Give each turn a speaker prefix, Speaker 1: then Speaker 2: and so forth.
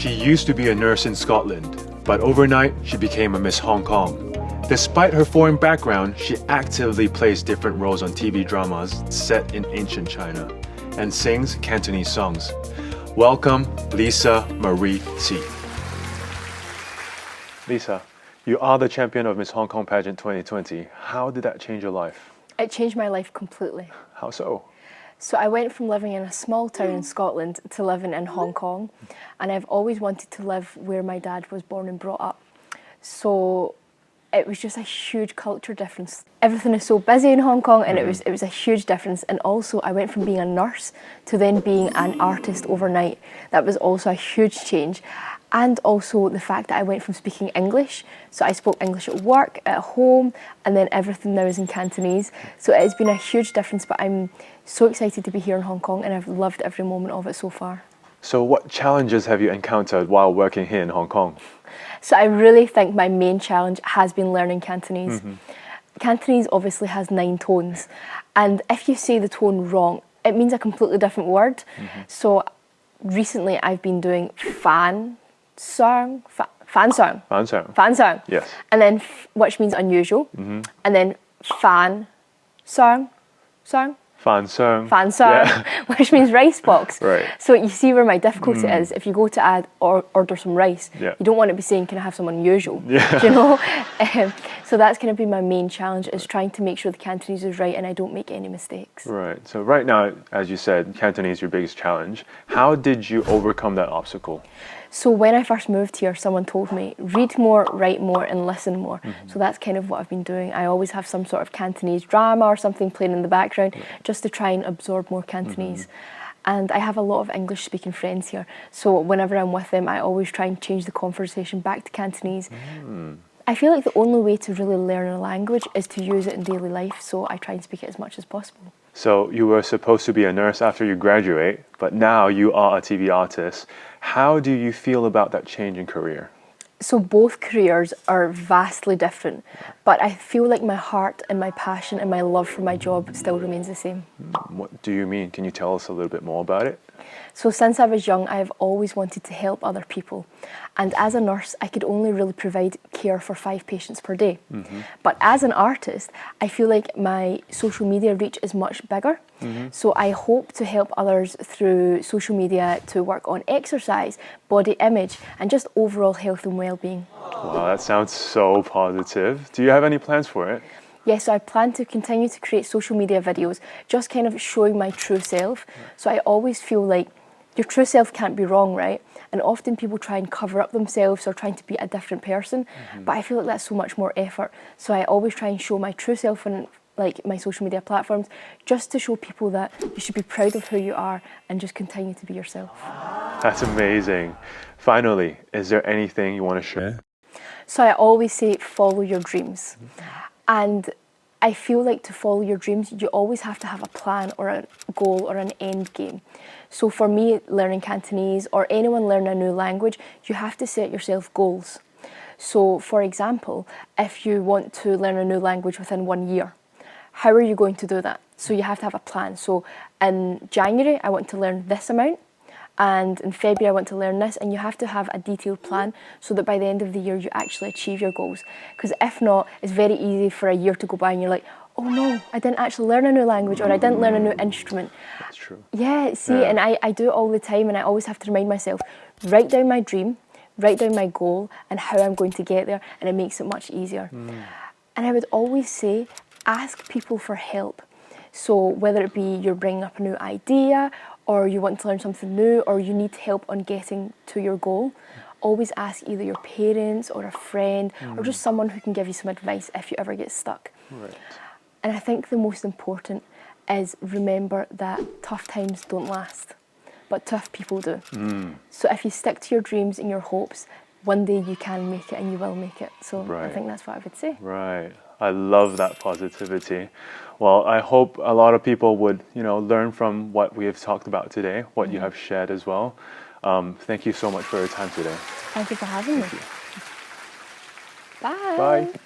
Speaker 1: She used to be a nurse in Scotland, but overnight she became a Miss Hong Kong. Despite her foreign background, she actively plays different roles on TV dramas set in ancient China and sings Cantonese songs. Welcome, Lisa Marie Tse. Lisa, you are the champion of Miss Hong Kong Pageant 2020. How did that change your life?
Speaker 2: It changed my life completely.
Speaker 1: How so?
Speaker 2: So I went from living in a small town in Scotland to living in Hong Kong, and I've always wanted to live where my dad was born and brought up. So it was just a huge culture difference. Everything is so busy in Hong Kong, and it was a huge difference. And also I went from being a nurse to then being an artist overnight. That was also a huge change. And also the fact that I went from speaking English, so I spoke English at work, at home, and then everything now is in Cantonese. So it's been a huge difference, but I'm so excited to be here in Hong Kong, and I've loved every moment of it so far.
Speaker 1: So what challenges have you encountered while working here in Hong Kong?
Speaker 2: So I really think my main challenge has been learning Cantonese. Cantonese obviously has 9 tones, and if you say the tone wrong, it means a completely different word. So recently I've been doing fan song,
Speaker 1: Yes.
Speaker 2: and then which means unusual, and then fan song,
Speaker 1: Fan song,
Speaker 2: which means rice box.
Speaker 1: Right.
Speaker 2: So you see where my difficulty is. If you go to add or order some rice,
Speaker 1: Yeah.
Speaker 2: you don't want to be saying, "Can I have some unusual?"
Speaker 1: Yeah.
Speaker 2: Do you know? So that's going to be my main challenge, is trying to make sure the Cantonese is right and I don't make any mistakes.
Speaker 1: Right. So right now, as you said, Cantonese is your biggest challenge. How did you overcome that obstacle?
Speaker 2: So when I first moved here, someone told me, read more, write more, and listen more. So that's kind of what I've been doing. I always have some sort of Cantonese drama or something playing in the background, just to try and absorb more Cantonese. And I have a lot of English-speaking friends here. So whenever I'm with them, I always try and change the conversation back to Cantonese. I feel like the only way to really learn a language is to use it in daily life, so I try and speak it as much as possible.
Speaker 1: So you were supposed to be a nurse after you graduate, but now you are a TV artist. How do you feel about that change in career?
Speaker 2: So both careers are vastly different, but I feel like my heart and my passion and my love for my job still remains the same.
Speaker 1: What do you mean? Can you tell us a little bit more about it?
Speaker 2: So since I was young, I've always wanted to help other people. And as a nurse, I could only really provide care for 5 patients per day. But as an artist, I feel like my social media reach is much bigger. So I hope to help others through social media to work on exercise, body image, and just overall health and well-being.
Speaker 1: Wow, that sounds so positive. Do you have any plans for it?
Speaker 2: Yes, so I plan to continue to create social media videos, just kind of showing my true self. So I always feel like your true self can't be wrong, right? And often people try and cover up themselves or trying to be a different person, but I feel like that's so much more effort. So I always try and show my true self on like my social media platforms, just to show people that you should be proud of who you are and just continue to be yourself.
Speaker 1: That's amazing. Finally, is there anything you want to share?
Speaker 2: So I always say, follow your dreams. And I feel like to follow your dreams, you always have to have a plan or a goal or an end game. So for me, learning Cantonese or anyone learning a new language, you have to set yourself goals. So for example, if you want to learn a new language within 1 year, how are you going to do that? So you have to have a plan. So in January, I want to learn this amount. And in February, I want to learn this, and you have to have a detailed plan so that by the end of the year, you actually achieve your goals. Because if not, it's very easy for a year to go by and you're like, oh no, I didn't actually learn a new language, or I didn't learn a new instrument.
Speaker 1: That's true.
Speaker 2: Yeah, see, and I do it all the time, and I always have to remind myself, write down my dream, write down my goal, and how I'm going to get there, and it makes it much easier. And I would always say, ask people for help. So whether it be you're bringing up a new idea, or you want to learn something new, or you need help on getting to your goal, always ask either your parents or a friend or just someone who can give you some advice if you ever get stuck.
Speaker 1: Right.
Speaker 2: And I think the most important is remember that tough times don't last, but tough people do. So if you stick to your dreams and your hopes, one day you can make it and you will make it. So I think that's what I would say.
Speaker 1: Right. I love that positivity. Well, I hope a lot of people would, learn from what we have talked about today, what you have shared as well. Thank you so much for your time today.
Speaker 2: Thank you for having me. Bye.
Speaker 1: Bye.